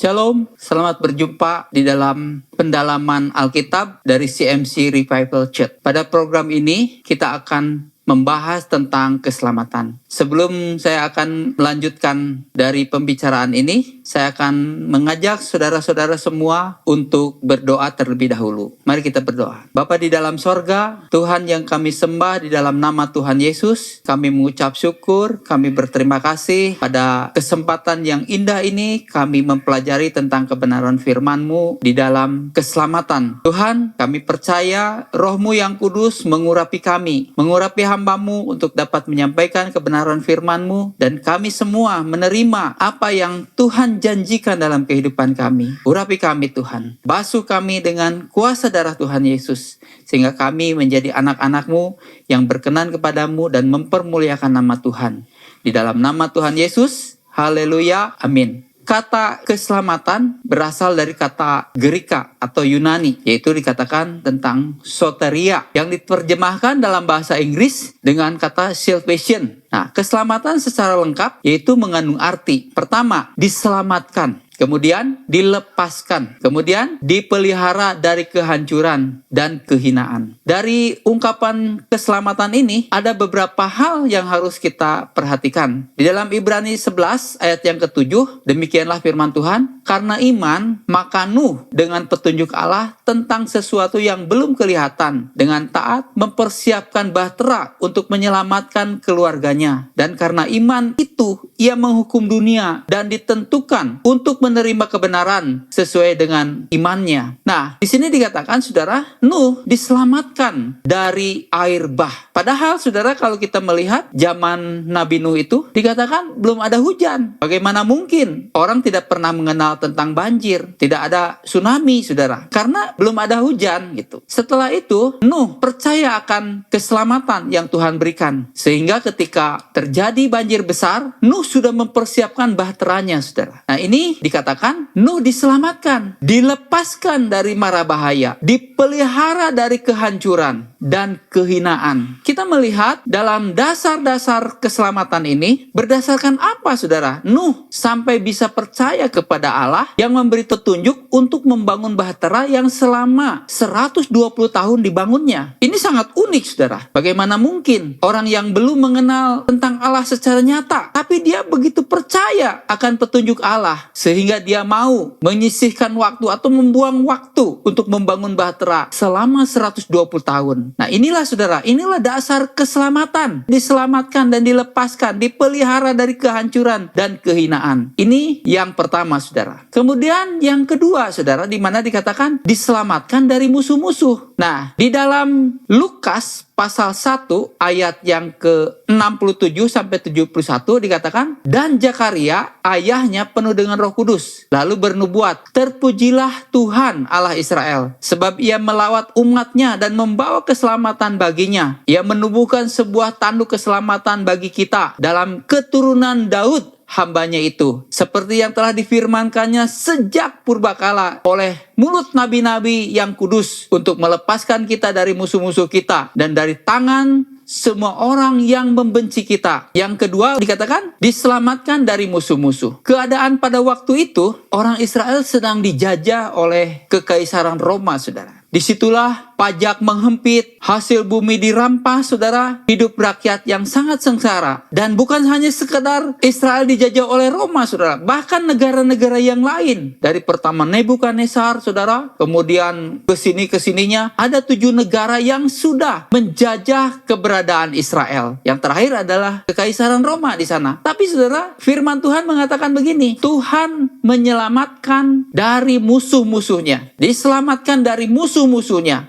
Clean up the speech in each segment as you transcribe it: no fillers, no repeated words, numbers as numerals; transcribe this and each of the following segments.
Shalom, selamat berjumpa di dalam pendalaman Alkitab dari CMC Revival Church. Pada program ini kita akan membahas tentang keselamatan. Sebelum saya akan melanjutkan dari pembicaraan ini, saya akan mengajak saudara-saudara semua untuk berdoa terlebih dahulu. Mari kita berdoa. Bapa di dalam sorga, Tuhan yang kami sembah di dalam nama Tuhan Yesus, kami mengucap syukur, kami berterima kasih pada kesempatan yang indah ini, kami mempelajari tentang kebenaran firman-Mu di dalam keselamatan. Tuhan, kami percaya Roh-Mu yang kudus mengurapi kami, mengurapi hamba-Mu untuk dapat menyampaikan kebenaran firman-Mu, dan kami semua menerima apa yang Tuhan janjikan dalam kehidupan kami. Urapi kami Tuhan, basuh kami dengan kuasa darah Tuhan Yesus, sehingga kami menjadi anak-anak-Mu yang berkenan kepadamu dan mempermuliakan nama Tuhan. Di dalam nama Tuhan Yesus, haleluya, amin. Kata keselamatan berasal dari kata Gerika atau Yunani, yaitu dikatakan tentang soteria, yang diterjemahkan dalam bahasa Inggris dengan kata salvation. Nah, keselamatan secara lengkap yaitu mengandung arti. Pertama, diselamatkan. Kemudian dilepaskan, kemudian dipelihara dari kehancuran dan kehinaan. Dari ungkapan keselamatan ini ada beberapa hal yang harus kita perhatikan. Di dalam Ibrani 11 ayat yang ke-7, demikianlah firman Tuhan, karena iman maka Nuh dengan petunjuk Allah tentang sesuatu yang belum kelihatan, dengan taat mempersiapkan bahtera untuk menyelamatkan keluarganya. Dan karena iman itu ia menghukum dunia dan ditentukan untuk menerima kebenaran sesuai dengan imannya. Nah, di sini dikatakan, saudara, Nuh diselamatkan dari air bah. Padahal, saudara, kalau kita melihat zaman Nabi Nuh itu, dikatakan belum ada hujan. Bagaimana mungkin orang tidak pernah mengenal tentang banjir, tidak ada tsunami, saudara, karena belum ada hujan gitu. Setelah itu, Nuh percaya akan keselamatan yang Tuhan berikan, sehingga ketika terjadi banjir besar, Nuh sudah mempersiapkan bahteranya, saudara. Nah, ini dikatakan Nuh diselamatkan, dilepaskan dari mara bahaya, dipelihara dari kehancuran dan kehinaan. Kita melihat dalam dasar-dasar keselamatan ini berdasarkan apa, saudara? Nuh sampai bisa percaya kepada Allah yang memberi petunjuk untuk membangun bahtera yang selama 120 tahun dibangunnya. Ini sangat unik, saudara. Bagaimana mungkin orang yang belum mengenal tentang Allah secara nyata, tapi dia begitu percaya akan petunjuk Allah, sehingga dia mau menyisihkan waktu atau membuang waktu untuk membangun bahtera selama 120 tahun. Nah, inilah, saudara, inilah dasar keselamatan. Diselamatkan dan dilepaskan, dipelihara dari kehancuran dan kehinaan. Ini yang pertama, saudara. Kemudian yang kedua, saudara, di mana dikatakan diselamatkan dari musuh-musuh. Nah, di dalam Lukas pasal 1 ayat yang ke-67 sampai 71 dikatakan, dan Zakaria ayahnya penuh dengan Roh Kudus, lalu bernubuat, terpujilah Tuhan Allah Israel, sebab ia melawat umatnya dan membawa keselamatan baginya. Ia menubuhkan sebuah tanduk keselamatan bagi kita dalam keturunan Daud hambanya itu, seperti yang telah difirmankannya sejak purbakala oleh mulut nabi-nabi yang kudus, untuk melepaskan kita dari musuh-musuh kita dan dari tangan semua orang yang membenci kita. Yang kedua dikatakan diselamatkan dari musuh-musuh. Keadaan pada waktu itu, orang Israel sedang dijajah oleh kekaisaran Roma, saudara. Disitulah pajak menghempit, hasil bumi dirampas, saudara, hidup rakyat yang sangat sengsara. Dan bukan hanya sekedar Israel dijajah oleh Roma, saudara, bahkan negara-negara yang lain. Dari pertama Nebukadnezar, saudara, kemudian kesininya ada 7 negara yang sudah menjajah keberadaan Israel. Yang terakhir adalah kekaisaran Roma di sana. Tapi, saudara, firman Tuhan mengatakan begini, Tuhan menyelamatkan dari musuh-musuhnya. Diselamatkan dari musuhnya.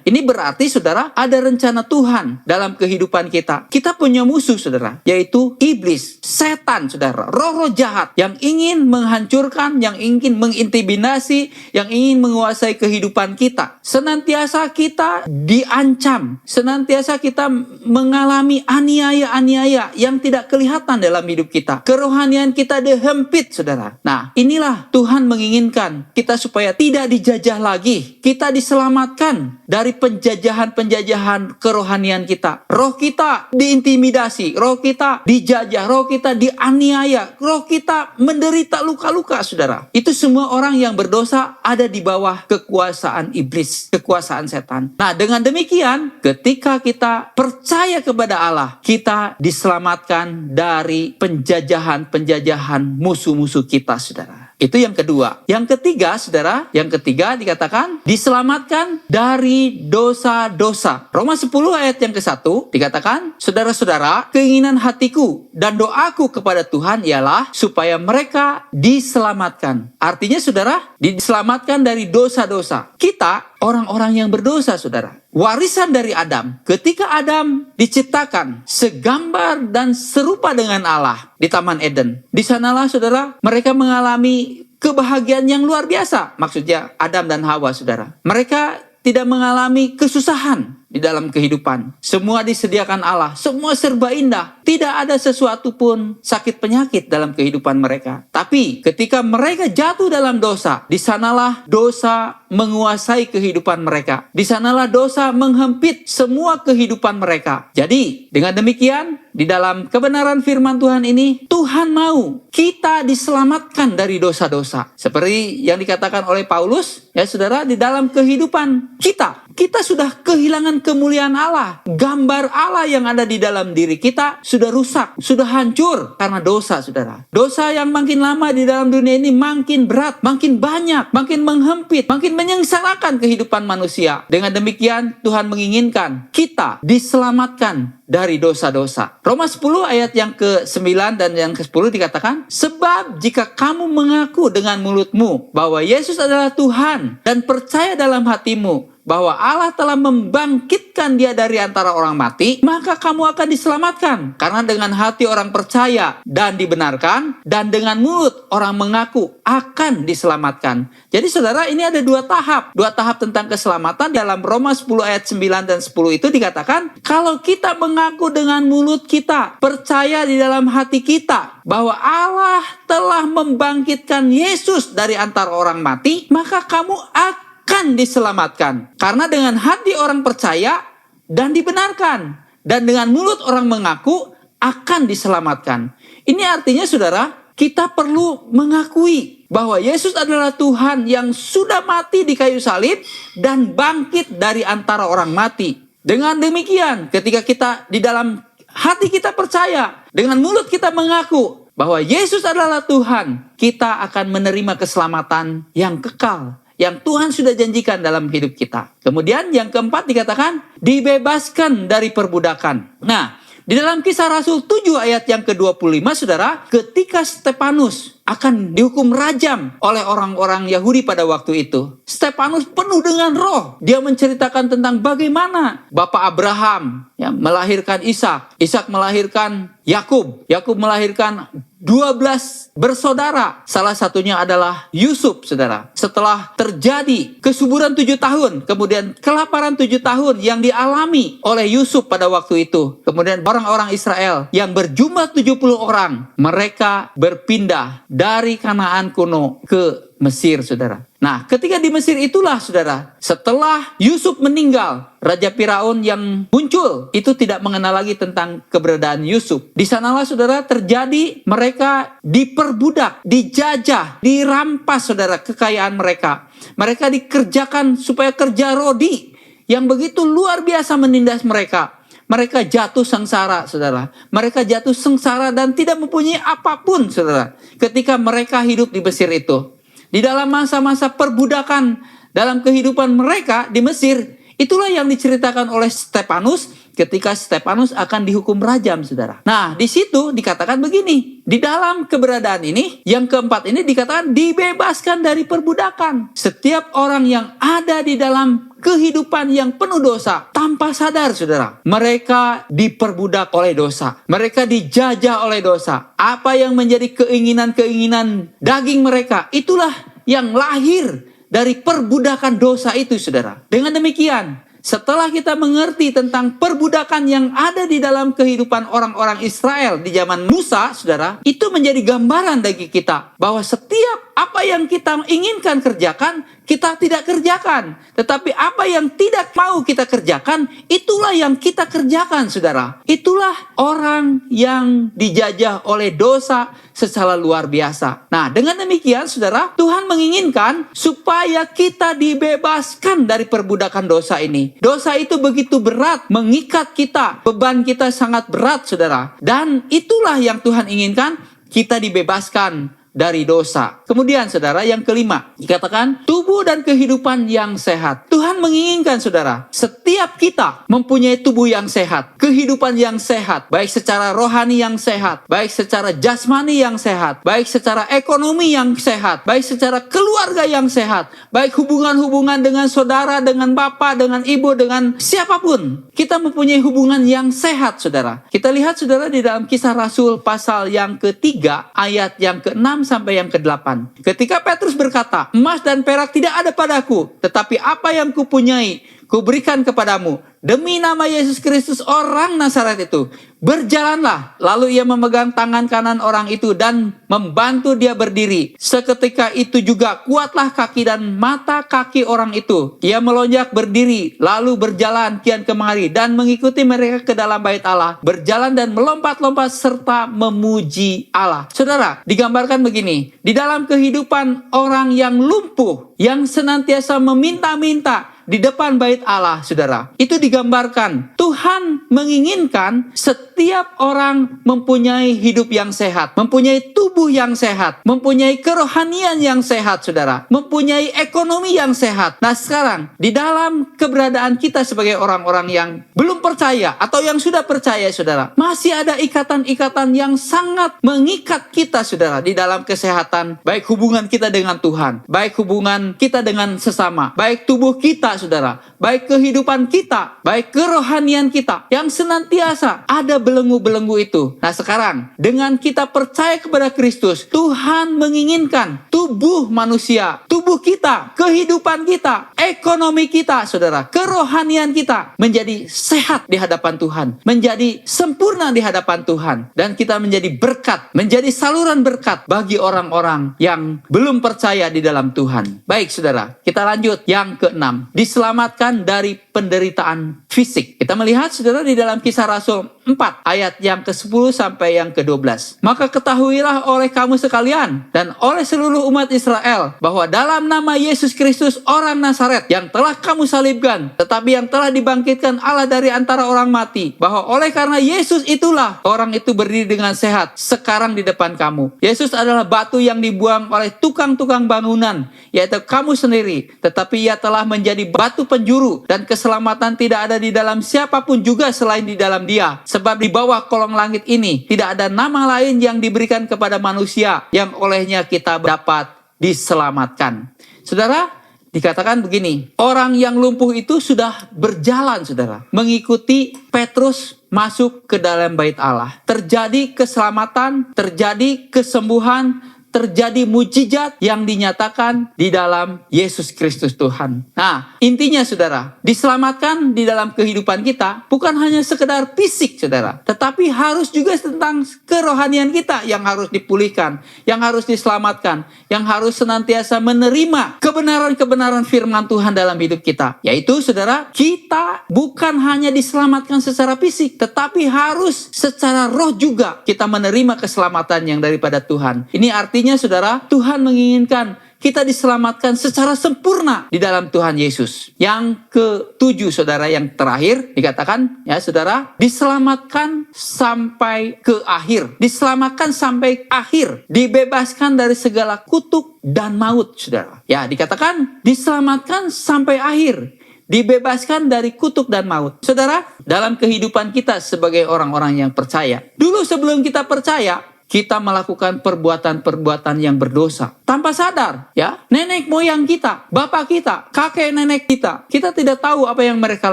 Ini berarti, saudara, ada rencana Tuhan dalam kehidupan kita. Kita punya musuh, saudara, yaitu iblis, setan, saudara, roh-roh jahat yang ingin menghancurkan, yang ingin mengintimidasi, yang ingin menguasai kehidupan kita. Senantiasa kita diancam, senantiasa kita mengalami aniaya-aniaya yang tidak kelihatan dalam hidup kita. Kerohanian kita dihempit, saudara. Nah, inilah Tuhan menginginkan kita supaya tidak dijajah lagi. Kita diselamatkan dari penjajahan-penjajahan kerohanian kita. Roh kita diintimidasi, roh kita dijajah, roh kita dianiaya, roh kita menderita luka-luka, saudara. Itu semua orang yang berdosa ada di bawah kekuasaan iblis, kekuasaan setan. Nah, dengan demikian, ketika kita percaya kepada Allah, kita diselamatkan dari penjajahan-penjajahan musuh-musuh kita, saudara. Itu yang kedua. Yang ketiga, saudara, yang ketiga dikatakan diselamatkan dari dosa-dosa. Roma 10 ayat yang ke-1 dikatakan, saudara-saudara, keinginan hatiku dan doaku kepada Tuhan ialah supaya mereka diselamatkan. Artinya, saudara, diselamatkan dari dosa-dosa. Kita orang-orang yang berdosa, saudara. Warisan dari Adam. Ketika Adam diciptakan segambar dan serupa dengan Allah di Taman Eden. Di sanalah, saudara, mereka mengalami kebahagiaan yang luar biasa. Maksudnya Adam dan Hawa, saudara. Mereka tidak mengalami kesusahan di dalam kehidupan. Semua disediakan Allah. Semua serba indah. Tidak ada sesuatu pun sakit penyakit dalam kehidupan mereka. Tapi ketika mereka jatuh dalam dosa, di sanalah dosa menguasai kehidupan mereka. Di sanalah dosa menghempit semua kehidupan mereka. Jadi, dengan demikian, di dalam kebenaran firman Tuhan ini, Tuhan mau kita diselamatkan dari dosa-dosa. Seperti yang dikatakan oleh Paulus, ya saudara, di dalam kehidupan kita sudah kehilangan kemuliaan Allah. Gambar Allah yang ada di dalam diri kita sudah rusak, sudah hancur karena dosa, saudara. Dosa yang makin lama di dalam dunia ini makin berat, makin banyak, makin menghempit, makin menyengsarakan kehidupan manusia. Dengan demikian, Tuhan menginginkan kita diselamatkan dari dosa-dosa. Roma 10 ayat yang ke-9 dan yang ke-10 dikatakan, sebab jika kamu mengaku dengan mulutmu bahwa Yesus adalah Tuhan dan percaya dalam hatimu bahwa Allah telah membangkitkan dia dari antara orang mati, maka kamu akan diselamatkan. Karena dengan hati orang percaya dan dibenarkan, dan dengan mulut orang mengaku akan diselamatkan. Jadi saudara, ini ada dua tahap. Dua tahap tentang keselamatan. Dalam Roma 10 ayat 9 dan 10 itu dikatakan, kalau kita mengaku dengan mulut kita, percaya di dalam hati kita bahwa Allah telah membangkitkan Yesus dari antara orang mati, maka kamu akan diselamatkan. Karena dengan hati orang percaya dan dibenarkan, dan dengan mulut orang mengaku akan diselamatkan. Ini artinya, saudara, kita perlu mengakui bahwa Yesus adalah Tuhan yang sudah mati di kayu salib dan bangkit dari antara orang mati. Dengan demikian, ketika kita di dalam hati kita percaya, dengan mulut kita mengaku bahwa Yesus adalah Tuhan, kita akan menerima keselamatan yang kekal, yang Tuhan sudah janjikan dalam hidup kita. Kemudian yang keempat dikatakan, dibebaskan dari perbudakan. Nah, di dalam Kisah Rasul 7 ayat yang ke-25, saudara, ketika Stefanus akan dihukum rajam oleh orang-orang Yahudi pada waktu itu, Stefanus penuh dengan roh. Dia menceritakan tentang bagaimana Bapak Abraham melahirkan Ishak, Ishak melahirkan Yakub, Yakub melahirkan 12 bersaudara. Salah satunya adalah Yusuf, saudara. Setelah terjadi kesuburan 7 tahun, kemudian kelaparan 7 tahun yang dialami oleh Yusuf pada waktu itu. Kemudian orang-orang Israel yang berjumlah 70 orang, mereka berpindah dari Kanaan kuno ke Mesir, saudara. Nah, ketika di Mesir itulah, saudara, setelah Yusuf meninggal, Raja Firaun yang muncul itu tidak mengenal lagi tentang keberadaan Yusuf. Di sanalah, saudara, terjadi mereka diperbudak, dijajah, dirampas, saudara, kekayaan mereka. Mereka dikerjakan supaya kerja rodi yang begitu luar biasa menindas mereka. Mereka jatuh sengsara, saudara. Mereka jatuh sengsara dan tidak mempunyai apapun, saudara, ketika mereka hidup di Mesir itu. Di dalam masa-masa perbudakan dalam kehidupan mereka di Mesir, itulah yang diceritakan oleh Stefanus ketika Stefanus akan dihukum rajam, saudara. Nah, di situ dikatakan begini, di dalam keberadaan ini, yang keempat ini dikatakan dibebaskan dari perbudakan. Setiap orang yang ada di dalam kehidupan yang penuh dosa, tanpa sadar, saudara, mereka diperbudak oleh dosa. Mereka dijajah oleh dosa. Apa yang menjadi keinginan-keinginan daging mereka, itulah yang lahir dari perbudakan dosa itu, saudara. Dengan demikian, setelah kita mengerti tentang perbudakan yang ada di dalam kehidupan orang-orang Israel di zaman Musa, saudara, itu menjadi gambaran bagi kita bahwa setiap apa yang kita inginkan kerjakan, kita tidak kerjakan. Tetapi apa yang tidak mau kita kerjakan, itulah yang kita kerjakan, saudara. Itulah orang yang dijajah oleh dosa secara luar biasa. Nah, dengan demikian, saudara, Tuhan menginginkan supaya kita dibebaskan dari perbudakan dosa ini. Dosa itu begitu berat, mengikat kita. Beban kita sangat berat, saudara. Dan itulah yang Tuhan inginkan, kita dibebaskan dari dosa. Kemudian saudara, yang kelima, dikatakan tubuh dan kehidupan yang sehat. Tuhan menginginkan saudara, setiap kita mempunyai tubuh yang sehat, kehidupan yang sehat, baik secara rohani yang sehat, baik secara jasmani yang sehat, baik secara ekonomi yang sehat, baik secara keluarga yang sehat, baik hubungan-hubungan dengan saudara, dengan bapak, dengan ibu, dengan siapapun. Kita mempunyai hubungan yang sehat, saudara. Kita lihat saudara di dalam Kisah Rasul pasal yang ketiga, ayat yang ke-6 sampai yang ke-8. Ketika Petrus berkata, emas dan perak tidak ada padaku, tetapi apa yang kupunyai, kuberikan kepadamu. Demi nama Yesus Kristus orang Nazaret itu, berjalanlah. Lalu ia memegang tangan kanan orang itu dan membantu dia berdiri. Seketika itu juga kuatlah kaki dan mata kaki orang itu. Ia melonjak berdiri, lalu berjalan kian kemari dan mengikuti mereka ke dalam bait Allah. Berjalan dan melompat-lompat serta memuji Allah. Saudara, digambarkan begini. Di dalam kehidupan orang yang lumpuh, yang senantiasa meminta-minta di depan bait Allah, saudara, itu digambarkan Tuhan menginginkan setiap orang mempunyai hidup yang sehat, mempunyai tubuh yang sehat, mempunyai kerohanian yang sehat, saudara, mempunyai ekonomi yang sehat. Nah, sekarang di dalam keberadaan kita sebagai orang-orang yang belum percaya atau yang sudah percaya, saudara, masih ada ikatan-ikatan yang sangat mengikat kita, saudara, di dalam kesehatan, baik hubungan kita dengan Tuhan, baik hubungan kita dengan sesama, baik tubuh kita, saudara, baik kehidupan kita, baik kerohanian kita, yang senantiasa ada belenggu-belenggu itu. Nah, sekarang dengan kita percaya kepada Kristus, Tuhan menginginkan tubuh manusia, tubuh kita, kehidupan kita, ekonomi kita, saudara, kerohanian kita menjadi sehat di hadapan Tuhan, menjadi sempurna di hadapan Tuhan, dan kita menjadi berkat, menjadi saluran berkat bagi orang-orang yang belum percaya di dalam Tuhan. Baik, saudara, kita lanjut yang ke-6. Diselamatkan dari penderitaan fisik. Kita melihat, saudara, di dalam Kisah Rasul 4 ayat yang ke-10 sampai yang ke-12. Maka ketahuilah oleh kamu sekalian dan oleh seluruh umat Israel bahwa dalam nama Yesus Kristus orang Nazaret yang telah kamu salibkan, tetapi yang telah dibangkitkan Allah dari antara orang mati, bahwa oleh karena Yesus itulah orang itu berdiri dengan sehat sekarang di depan kamu. Yesus adalah batu yang dibuang oleh tukang-tukang bangunan, yaitu kamu sendiri, tetapi ia telah menjadi batu penjuru, dan keselamatan tidak ada di dalam siapapun juga selain di dalam Dia. Sebab di bawah kolong langit ini tidak ada nama lain yang diberikan kepada manusia yang olehnya kita dapat diselamatkan. Saudara, dikatakan begini, orang yang lumpuh itu sudah berjalan, saudara, mengikuti Petrus masuk ke dalam bait Allah. Terjadi keselamatan, terjadi kesembuhan, terjadi mujizat yang dinyatakan di dalam Yesus Kristus Tuhan. Nah, intinya, saudara, diselamatkan di dalam kehidupan kita bukan hanya sekedar fisik, saudara, tetapi harus juga tentang kerohanian kita yang harus dipulihkan, yang harus diselamatkan, yang harus senantiasa menerima kebenaran-kebenaran firman Tuhan dalam hidup kita. Yaitu, saudara, kita bukan hanya diselamatkan secara fisik, tetapi harus secara roh juga kita menerima keselamatan yang daripada Tuhan. Ini artinya, saudara, Tuhan menginginkan kita diselamatkan secara sempurna di dalam Tuhan Yesus. Yang ke-7, saudara, yang terakhir dikatakan, ya saudara, diselamatkan sampai ke akhir. Diselamatkan sampai akhir. Dibebaskan dari segala kutuk dan maut, saudara. Ya, dikatakan diselamatkan sampai akhir. Dibebaskan dari kutuk dan maut. Saudara, dalam kehidupan kita sebagai orang-orang yang percaya, dulu sebelum kita percaya, kita melakukan perbuatan-perbuatan yang berdosa tanpa sadar, ya. Nenek moyang kita, bapak kita, kakek nenek kita tidak tahu apa yang mereka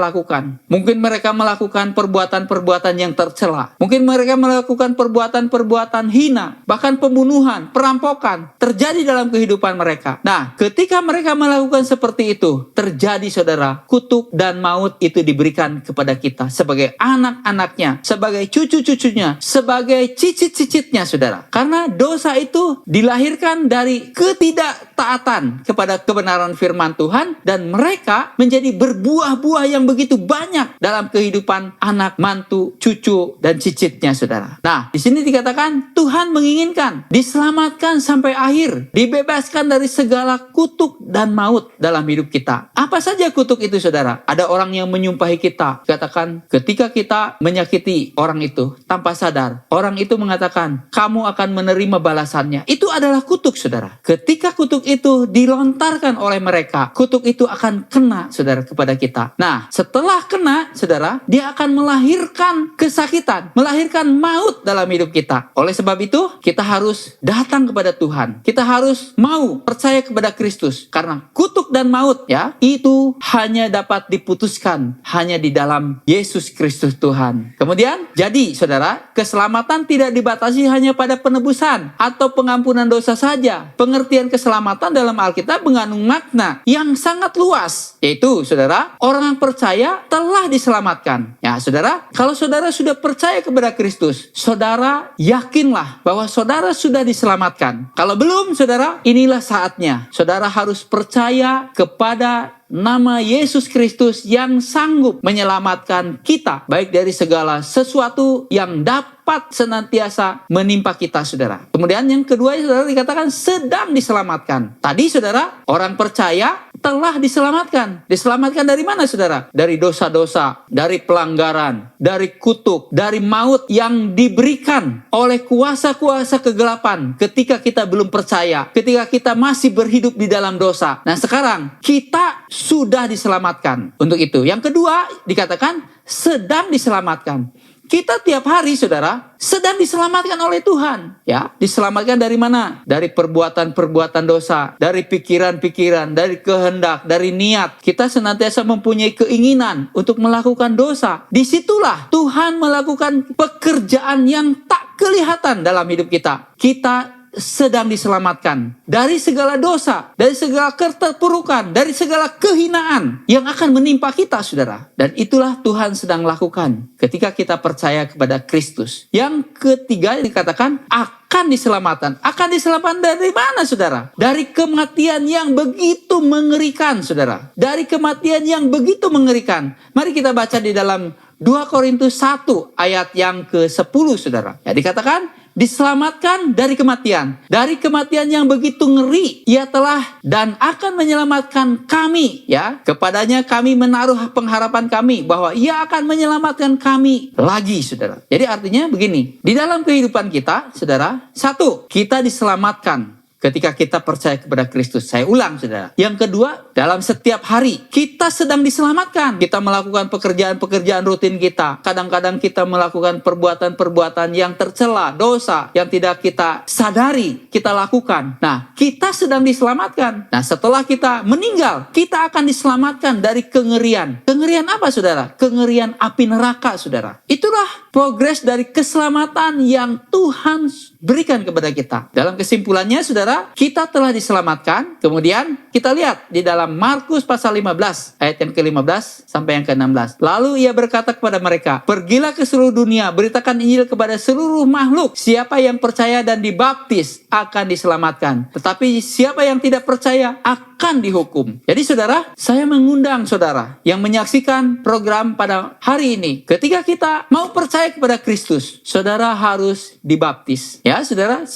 lakukan. Mungkin mereka melakukan perbuatan-perbuatan yang tercela. Mungkin mereka melakukan perbuatan-perbuatan hina, bahkan pembunuhan, perampokan terjadi dalam kehidupan mereka. Nah, ketika mereka melakukan seperti itu, terjadi, saudara, kutuk dan maut itu diberikan kepada kita sebagai anak-anaknya, sebagai cucu-cucunya, sebagai cicit-cicitnya, cicinya, saudara. Karena dosa itu dilahirkan dari ketidaktaatan kepada kebenaran firman Tuhan, dan mereka menjadi berbuah-buah yang begitu banyak dalam kehidupan anak, mantu, cucu, dan cicitnya, saudara. Nah, di sini dikatakan Tuhan menginginkan diselamatkan sampai akhir, dibebaskan dari segala kutuk dan maut dalam hidup kita. Apa saja kutuk itu, saudara? Ada orang yang menyumpahi kita, katakan ketika kita menyakiti orang itu tanpa sadar, orang itu mengatakan kamu akan menerima balasannya. Itu adalah kutuk, saudara. Ketika kutuk itu dilontarkan oleh mereka, kutuk itu akan kena, saudara, kepada kita. Nah, setelah kena, saudara, dia akan melahirkan kesakitan, melahirkan maut dalam hidup kita. Oleh sebab itu, kita harus datang kepada Tuhan. Kita harus mau percaya kepada Kristus, karena kutuk dan maut, ya, itu hanya dapat diputuskan hanya di dalam Yesus Kristus Tuhan. Kemudian, jadi saudara, keselamatan tidak dibatasi hanya pada penebusan atau pengampunan dosa saja. Pengertian keselamatan dalam Alkitab mengandung makna yang sangat luas, yaitu saudara, orang yang percaya telah diselamatkan. Ya, saudara, kalau saudara sudah percaya kepada Kristus, saudara yakinlah bahwa saudara sudah diselamatkan. Kalau belum, saudara, inilah saatnya. Saudara harus percaya kepada nama Yesus Kristus yang sanggup menyelamatkan kita, baik dari segala sesuatu yang dapat senantiasa menimpa kita, saudara. Kemudian yang kedua, saudara, dikatakan sedang diselamatkan. Tadi, saudara, orang percaya telah diselamatkan. Diselamatkan dari mana, saudara? Dari dosa-dosa, dari pelanggaran, dari kutuk, dari maut yang diberikan oleh kuasa-kuasa kegelapan ketika kita belum percaya, ketika kita masih berhidup di dalam dosa. Nah, sekarang kita sudah diselamatkan. Untuk itu, yang kedua dikatakan sedang diselamatkan. Kita tiap hari, saudara, sedang diselamatkan oleh Tuhan. Ya, diselamatkan dari mana? Dari perbuatan-perbuatan dosa, dari pikiran-pikiran, dari kehendak, dari niat. Kita senantiasa mempunyai keinginan untuk melakukan dosa. Disitulah Tuhan melakukan pekerjaan yang tak kelihatan dalam hidup kita. Kita sedang diselamatkan dari segala dosa, dari segala keterpurukan, dari segala kehinaan yang akan menimpa kita, saudara. Dan itulah Tuhan sedang lakukan ketika kita percaya kepada Kristus. Yang ketiga dikatakan akan diselamatkan. Akan diselamatkan dari mana, saudara? Dari kematian yang begitu mengerikan, saudara. Dari kematian yang begitu mengerikan. Mari kita baca di dalam 2 Korintus 1 ayat yang ke-10, saudara. Ya, dikatakan diselamatkan dari kematian. Dari kematian yang begitu ngeri, ia telah dan akan menyelamatkan kami. Ya, kepadanya kami menaruh pengharapan kami bahwa ia akan menyelamatkan kami lagi, saudara. Jadi artinya begini, di dalam kehidupan kita, saudara, satu, kita diselamatkan ketika kita percaya kepada Kristus. Saya ulang, saudara. Yang kedua, dalam setiap hari kita sedang diselamatkan. Kita melakukan pekerjaan-pekerjaan rutin kita. Kadang-kadang kita melakukan perbuatan-perbuatan yang tercela, dosa yang tidak kita sadari kita lakukan. Nah, kita sedang diselamatkan. Nah, setelah kita meninggal, kita akan diselamatkan dari kengerian. Kengerian apa, saudara? Kengerian api neraka, saudara. Itulah progres dari keselamatan yang Tuhan berikan kepada kita. Dalam kesimpulannya, saudara, kita telah diselamatkan. Kemudian kita lihat di dalam Markus pasal 15 ayat yang ke-15 sampai yang ke-16. Lalu ia berkata kepada mereka, pergilah ke seluruh dunia, beritakan Injil kepada seluruh makhluk. Siapa yang percaya dan dibaptis akan diselamatkan, tetapi siapa yang tidak percaya akan dihukum. Jadi, saudara, saya mengundang saudara yang menyaksikan program pada hari ini, ketika kita mau percaya kepada Kristus, saudara harus dibaptis. Ya, saudara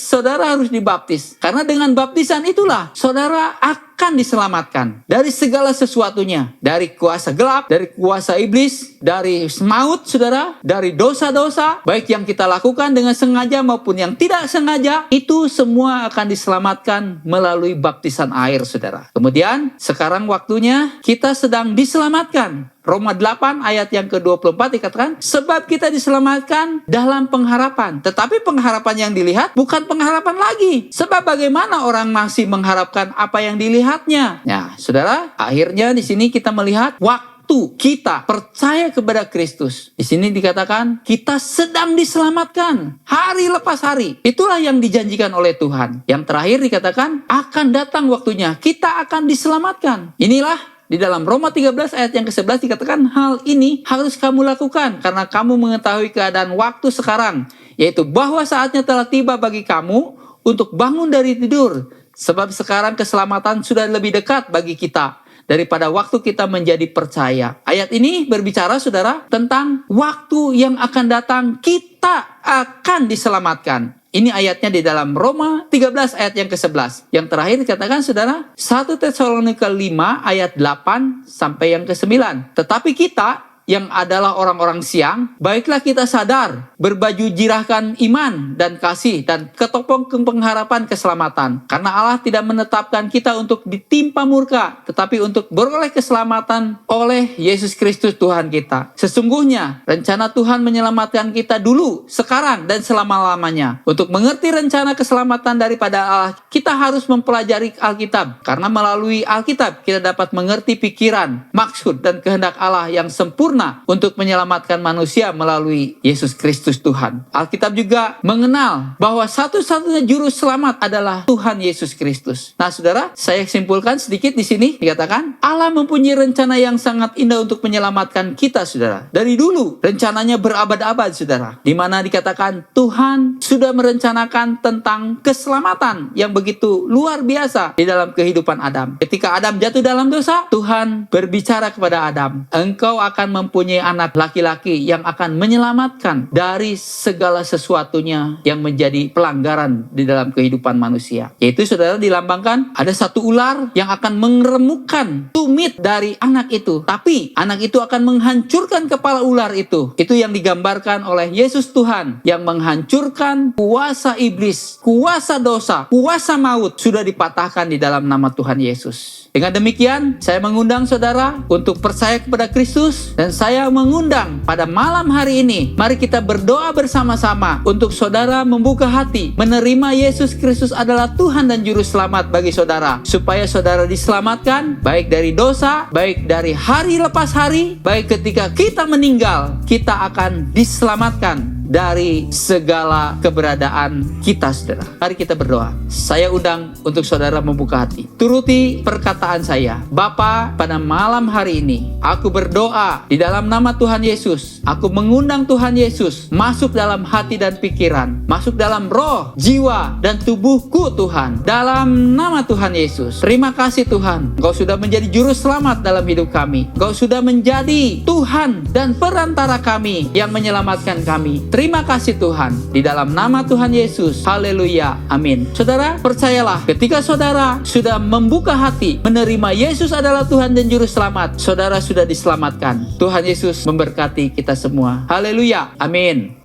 harus dibaptis. Karena dengan baptisan itulah saudara akan diselamatkan dari segala sesuatunya. Dari kuasa gelap, dari kuasa iblis, dari maut, saudara, dari dosa-dosa, baik yang kita lakukan dengan sengaja maupun yang tidak sengaja, itu semua akan diselamatkan melalui baptisan air, saudara. Kemudian, sekarang waktunya kita sedang diselamatkan. Roma 8 ayat yang ke-24 dikatakan, sebab kita diselamatkan dalam pengharapan. Tetapi pengharapan yang dilihat bukan pengharapan lagi. Sebab bagaimana orang masih mengharapkan apa yang dilihatnya? Ya, saudara, akhirnya di sini kita melihat waktu kita percaya kepada Kristus. Di sini dikatakan kita sedang diselamatkan hari lepas hari. Itulah yang dijanjikan oleh Tuhan. Yang terakhir dikatakan akan datang waktunya kita akan diselamatkan. Inilah di dalam Roma 13 ayat yang ke-11 dikatakan hal ini harus kamu lakukan karena kamu mengetahui keadaan waktu sekarang, yaitu bahwa saatnya telah tiba bagi kamu untuk bangun dari tidur. Sebab sekarang keselamatan sudah lebih dekat bagi kita daripada waktu kita menjadi percaya. Ayat ini berbicara, saudara, tentang waktu yang akan datang kita akan diselamatkan. Ini ayatnya di dalam Roma 13 ayat yang ke-11. Yang terakhir dikatakan, saudara, 1 Tesalonika 5 ayat 8 sampai yang ke-9. Tetapi kita yang adalah orang-orang siang, baiklah kita sadar, berbaju jirahkan iman dan kasih dan ketopong pengharapan keselamatan. Karena Allah tidak menetapkan kita untuk ditimpa murka, tetapi untuk beroleh keselamatan oleh Yesus Kristus Tuhan kita. Sesungguhnya rencana Tuhan menyelamatkan kita dulu, sekarang dan selama-lamanya. Untuk mengerti rencana keselamatan daripada Allah, kita harus mempelajari Alkitab. Karena melalui Alkitab kita dapat mengerti pikiran, maksud dan kehendak Allah yang sempurna untuk menyelamatkan manusia melalui Yesus Kristus Tuhan. Alkitab juga mengenal bahwa satu-satunya juru selamat adalah Tuhan Yesus Kristus. Nah, saudara, saya simpulkan sedikit di sini. Dikatakan Allah mempunyai rencana yang sangat indah untuk menyelamatkan kita, saudara. Dari dulu rencananya berabad-abad, saudara. Di mana dikatakan Tuhan sudah merencanakan tentang keselamatan yang begitu luar biasa di dalam kehidupan Adam. Ketika Adam jatuh dalam dosa, Tuhan berbicara kepada Adam, engkau akan mempunyai anak laki-laki yang akan menyelamatkan dari segala sesuatunya yang menjadi pelanggaran di dalam kehidupan manusia. Yaitu, saudara, dilambangkan ada satu ular yang akan mengeremukkan tumit dari anak itu. Tapi anak itu akan menghancurkan kepala ular itu. Itu yang digambarkan oleh Yesus Tuhan yang menghancurkan kuasa iblis, kuasa dosa, kuasa maut sudah dipatahkan di dalam nama Tuhan Yesus. Dengan demikian, saya mengundang saudara untuk percaya kepada Kristus, dan saya mengundang pada malam hari ini, mari kita berdoa bersama-sama untuk saudara membuka hati, menerima Yesus Kristus adalah Tuhan dan Juru Selamat bagi saudara, supaya saudara diselamatkan, baik dari dosa, baik dari hari lepas hari, baik ketika kita meninggal, kita akan diselamatkan dari segala keberadaan kita, saudara. Mari kita berdoa. Saya undang untuk saudara membuka hati. Turuti perkataan saya. Bapa, pada malam hari ini, aku berdoa di dalam nama Tuhan Yesus. Aku mengundang Tuhan Yesus masuk dalam hati dan pikiran, masuk dalam roh, jiwa, dan tubuhku, Tuhan. Dalam nama Tuhan Yesus. Terima kasih, Tuhan. Engkau sudah menjadi juru selamat dalam hidup kami. Engkau sudah menjadi Tuhan dan perantara kami yang menyelamatkan kami. Terima kasih, Tuhan. Di dalam nama Tuhan Yesus. Haleluya. Amin. Saudara, percayalah, ketika saudara sudah membuka hati, menerima Yesus adalah Tuhan dan Juru Selamat, saudara sudah diselamatkan. Tuhan Yesus memberkati kita semua. Haleluya. Amin.